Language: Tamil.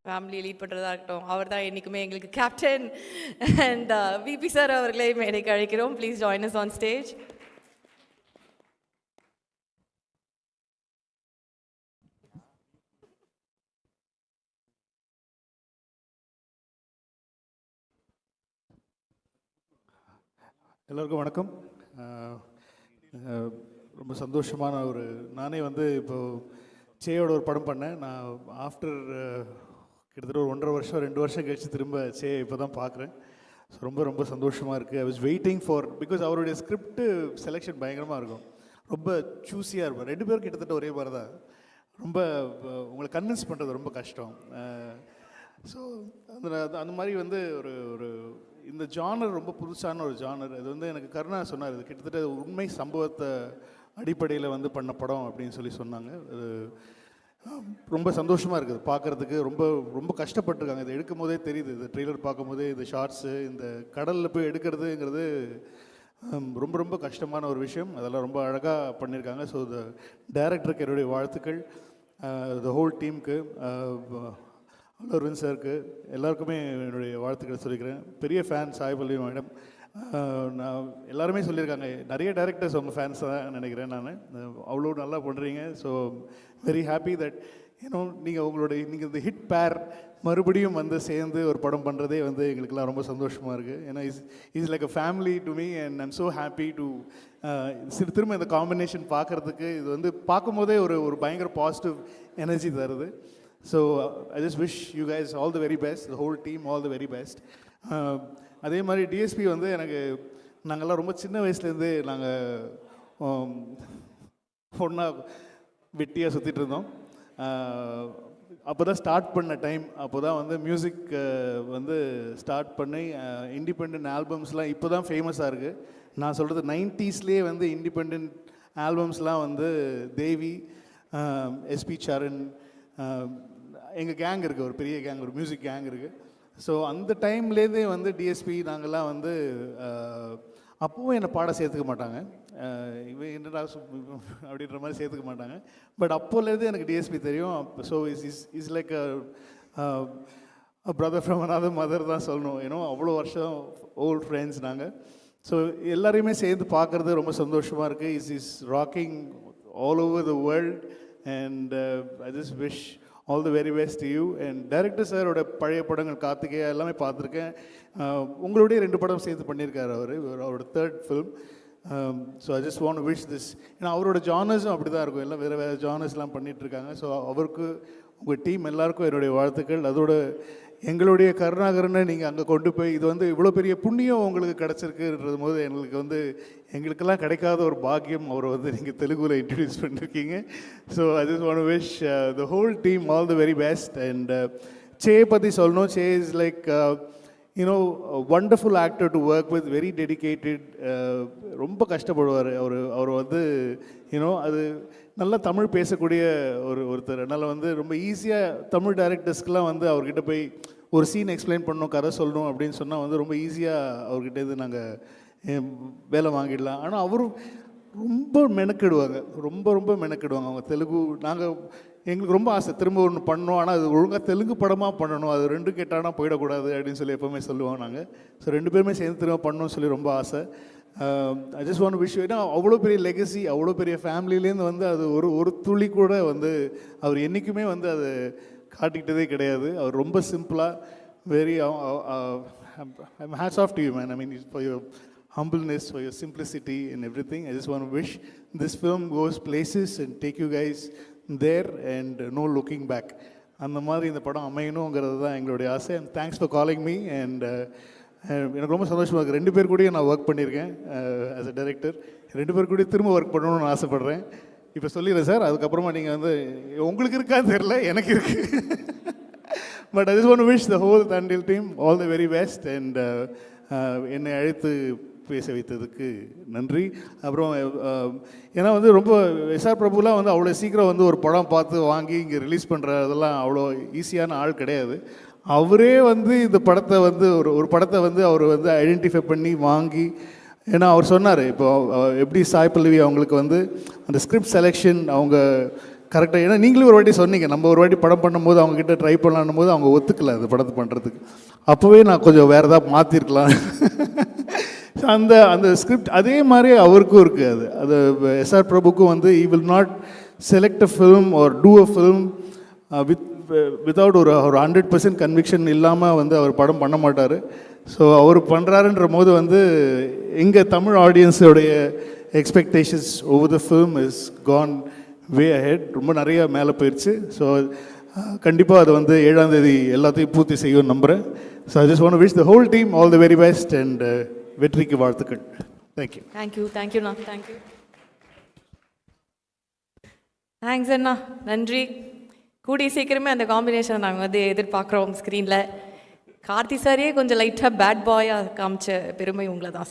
ஃபேமிலியை லீட் பண்ணுறதா இருக்கட்டும், அவர் தான் என்றைக்குமே எங்களுக்கு கேப்டன். அண்ட் விபி சார் அவர்களை மேடைக்கு அழைக்கிறோம். Please join us on stage. எல்லோருக்கும் வணக்கம். ரொம்ப சந்தோஷமான நானே இப்போது சேயோட ஒரு படம் பண்ணேன். நான் ஆஃப்டர் கிட்டத்தட்ட ஒரு 1.5 வருஷம் 2 வருஷம் கழிச்சு திரும்ப சே இப்போ தான் பார்க்குறேன். ஸோ ரொம்ப ரொம்ப சந்தோஷமாக இருக்குது. I was waiting for, because அவருடைய ஸ்கிரிப்ட் செலெக்ஷன் பயங்கரமாக இருக்கும், ரொம்ப சூஸியாக இருக்கும். 2 பேரும் கிட்டத்தட்ட ஒரே மாதிரி தான். ரொம்ப உங்களை கன்வின்ஸ் பண்ணுறது ரொம்ப கஷ்டம். ஸோ அந்த மாதிரி ஒரு இந்த ஜானர் ரொம்ப புதுசான ஒரு ஜானர். இது எனக்கு கருணா சொன்னார், இது கிட்டத்தட்ட உண்மை சம்பவத்தை அடிப்படையில் பண்ண படம் அப்படின்னு சொன்னாங்க. அது ரொம்ப சந்தோஷமாக இருக்குது பார்க்குறதுக்கு. ரொம்ப ரொம்ப கஷ்டப்பட்டுருக்காங்க. இது எடுக்கும் போதே தெரியுது, இந்த ட்ரெய்லர் பார்க்கும் போதே இந்த ஷார்ட்ஸு, இந்த கடலில் போய் எடுக்கிறதுங்கிறது ரொம்ப ரொம்ப கஷ்டமான ஒரு விஷயம். அதெல்லாம் ரொம்ப அழகாக பண்ணியிருக்காங்க. ஸோ த டைரக்டருக்கு என்னுடைய வாழ்த்துக்கள், த ஹோல் டீமுக்கு, அரவிந்த் சாருக்கு, எல்லாருக்குமே என்னுடைய வாழ்த்துக்களை சொல்லிக்கிறேன். பெரிய ஃபேன் சாய்பல்லவி மேடம். நான் எல்லாருமே சொல்லியிருக்காங்க, நிறைய டைரக்டர்ஸ் உங்கள் ஃபேன்ஸ் தான் நினைக்கிறேன். நான் அவ்வளோ நல்லா பண்ணுறீங்க. ஸோ வெரி ஹாப்பி தட் நீங்கள் இந்த ஹிட் பேர் மறுபடியும் சேர்ந்து ஒரு படம் பண்ணுறதே எங்களுக்கெல்லாம் ரொம்ப சந்தோஷமாக இருக்குது. ஏன்னா is like a family to me and I'm so happy to திரும்ப இந்த காம்பினேஷன் பார்க்குறதுக்கு. இது பார்க்கும்போதே ஒரு பயங்கர பாசிட்டிவ் எனர்ஜி தருது. So I just wish you guys all the very best, the whole team all the very best. அதே மாதிரி டிஎஸ்பி எனக்கு நாங்கள்லாம் ரொம்ப சின்ன வயசுலேருந்தே நாங்கள் ஒன்றா வெட்டியாக சுற்றிட்டு இருந்தோம். அப்போ தான் ஸ்டார்ட் பண்ண டைம். அப்போ தான் மியூசிக் ஸ்டார்ட் பண்ணி இண்டிபெண்ட் ஆல்பம்ஸ்லாம் இப்போ தான் ஃபேமஸாக இருக்குது. நான் சொல்கிறது 90ஸ்லேயே இண்டிபெண்ட் ஆல்பம்ஸ்லாம் தேவி, எஸ்பி சரண், எங்கள் கேங் இருக்குது, ஒரு பெரிய கேங், ஒரு மியூசிக் கேங் இருக்குது. ஸோ அந்த டைம்லேருந்தே டிஎஸ்பி நாங்கள்லாம் அப்போவும் என்னை பாட சேர்த்துக்க மாட்டாங்க. இவன் என்னடா அப்படின்ற மாதிரி சேர்த்துக்க மாட்டாங்க. பட் அப்போலேருந்து எனக்கு டிஎஸ்பி தெரியும். So is like brother from another mother தான் சொல்லணும். ஏன்னோ அவ்வளோ வருஷம் ஓல்ட் ஃப்ரெண்ட்ஸ் நாங்கள். ஸோ எல்லாரையுமே சேர்ந்து பார்க்குறது ரொம்ப சந்தோஷமாக இருக்குது. Is rocking all over the world and I just wish all the very best to you. And director சாரோட பழைய படங்கள் கார்த்திகேயா எல்லாமே பார்த்துருக்கேன். உங்களுடைய 2 படம் சேர்த்து பண்ணியிருக்காரு அவரோட 3rd film. So I just want to wish this. ஏன்னா அவரோட ஜானர்ஸும் அப்படி தான் இருக்கும், எல்லாம் வேறு வேறு ஜானர்ஸ்லாம் பண்ணிகிட்ருக்காங்க. ஸோ அவருக்கு, உங்கள் டீம் எல்லாருக்கும் என்னுடைய வாழ்த்துக்கள். அதோட எங்களுடைய கருணாகரனை நீங்கள் அங்கே கொண்டு போய் இது இவ்வளோ பெரிய புண்ணியம் உங்களுக்கு கிடச்சிருக்குன்றது போது எங்களுக்கெல்லாம் கிடைக்காத ஒரு பாக்கியம் அவரை நீங்கள் தெலுங்குல இன்ட்ரடியூஸ் பண்ணியிருக்கீங்க. So I just want to wish the whole team all the very best. And say பற்றி சொல்லணும். Say is like wonderful actor to work with, very dedicated. ரொம்ப கஷ்டப்படுவார் அவர் அது நல்லா தமிழ் பேசக்கூடிய ஒருத்தர். அதனால் ரொம்ப ஈஸியாக தமிழ் டைரக்டர்ஸ்க்கெலாம் அவர்கிட்ட போய் ஒரு சீன் எக்ஸ்பிளைன் பண்ணணும், கதை சொல்லணும் அப்படின்னு சொன்னால் ரொம்ப ஈஸியாக அவர்கிட்ட நாங்கள் வேலை வாங்கிடலாம். ஆனால் அவரும் ரொம்ப மெனக்கிடுவாங்க, ரொம்ப ரொம்ப மெனக்கிடுவாங்க. அவங்க தெலுங்கு, எங்களுக்கு ரொம்ப ஆசை திரும்ப ஒன்று பண்ணோம், ஆனால் அது ஒழுங்காக தெலுங்கு படமாக பண்ணணும், அது 2 கேட்டானா போயிடக்கூடாது அப்படின்னு எப்போவுமே சொல்லுவோம் நாங்கள். ஸோ 2 பேருமே சேர்ந்து திரும்ப பண்ணணும்னு ரொம்ப ஆசை. ஐ just want to wish you. ஏன்னா அவ்வளோ பெரிய லெகசி, அவ்வளோ பெரிய ஃபேமிலியிலேருந்து அது ஒரு துளி கூட அவர் என்றைக்குமே அது காட்டிக்கிட்டதே கிடையாது. அவர் ரொம்ப சிம்பிளாக, very hats off to you man. I mean for your humbleness, for your simplicity and everything. I just want to wish this film goes places and take you guys there and no looking back. அந்த மாதிரி இந்த படம் அமையணுங்கிறது தான் எங்களுடைய ஆசை. And thanks for calling me. And எனக்கு ரொம்ப சந்தோஷமாக இருக்குது. 2 பேர் கூடயும் நான் ஒர்க் பண்ணியிருக்கேன் ஆஸ் அ டைரக்டர். 2 பேர் கூட திரும்ப ஒர்க் பண்ணணும்னு ஆசைப்பட்றேன். இப்போ சொல்லிடுறேன் சார், அதுக்கப்புறமா நீங்கள் உங்களுக்கு இருக்கான்னு தெரில, எனக்கு இருக்குது. But I just want to wish the whole தண்டில் team all the very best. And என்னை அழைத்து பேச வைத்ததுக்கு நன்றி. அப்புறம் ஏன்னா ரொம்ப எஸ்ஆர் பிரபுலாம் அவ்வளோ சீக்கிரம் ஒரு படம் பார்த்து வாங்கி இங்கே ரிலீஸ் பண்ணுறதெல்லாம் அவ்வளோ ஈஸியான ஆள் கிடையாது. அவரே இந்த படத்தை ஒரு படத்தை அவர் ஐடென்டிஃபை பண்ணி வாங்கி, ஏன்னா அவர் சொன்னார், இப்போ எப்படி சாய் பல்லவி அவங்களுக்கு அந்த ஸ்கிரிப்ட் செலெக்ஷன், அவங்க கரெக்டாக. ஏன்னா நீங்களும் ஒரு வாட்டி சொன்னீங்க, நம்ம ஒரு வாட்டி படம் பண்ணும்போது அவங்கக்கிட்ட ட்ரை பண்ணலான்னும் போது அவங்க ஒத்துக்கல அந்த படத்தை பண்ணுறதுக்கு. அப்போவே நான் கொஞ்சம் வேறு ஏதாவது மாற்றிருக்கலாம். அந்த அந்த ஸ்கிரிப்ட் அதே மாதிரி அவருக்கும் இருக்குது. அது எஸ்ஆர் பிரபுக்கும் வந்து he will not select a film or do a film without ஒரு 100% கன்விக்ஷன் இல்லாமல் வந்து அவர் படம் பண்ண மாட்டார். ஸோ அவர் பண்ணுறாருன்ற போது வந்து எங்கள் தமிழ் ஆடியன்ஸோடைய expectations over the film is gone way ahead, ரொம்ப நிறையா மேலே போயிடுச்சு. ஸோ கண்டிப்பாக அது வந்து 7ஆம் தேதி எல்லாத்தையும் பூர்த்தி செய்யும் நம்புகிறேன். So I just want to wish the whole team all the very best and வெற்றிக்கு வாழ்த்துக்கள். தேங்க்யூ. தேங்க்யூண்ணா. தேங்க்யூ. தேங்க்ஸ் அண்ணா, நன்றி. கூடிய சீக்கிரமே அந்த காம்பினேஷனை நாங்கள் வந்து எதிர்பார்க்குறோம் ஸ்க்ரீனில். கார்த்தி சாரியே கொஞ்சம் லைட்டாக பேட் பாயாக காமிச்ச பெருமை உங்களை தான்.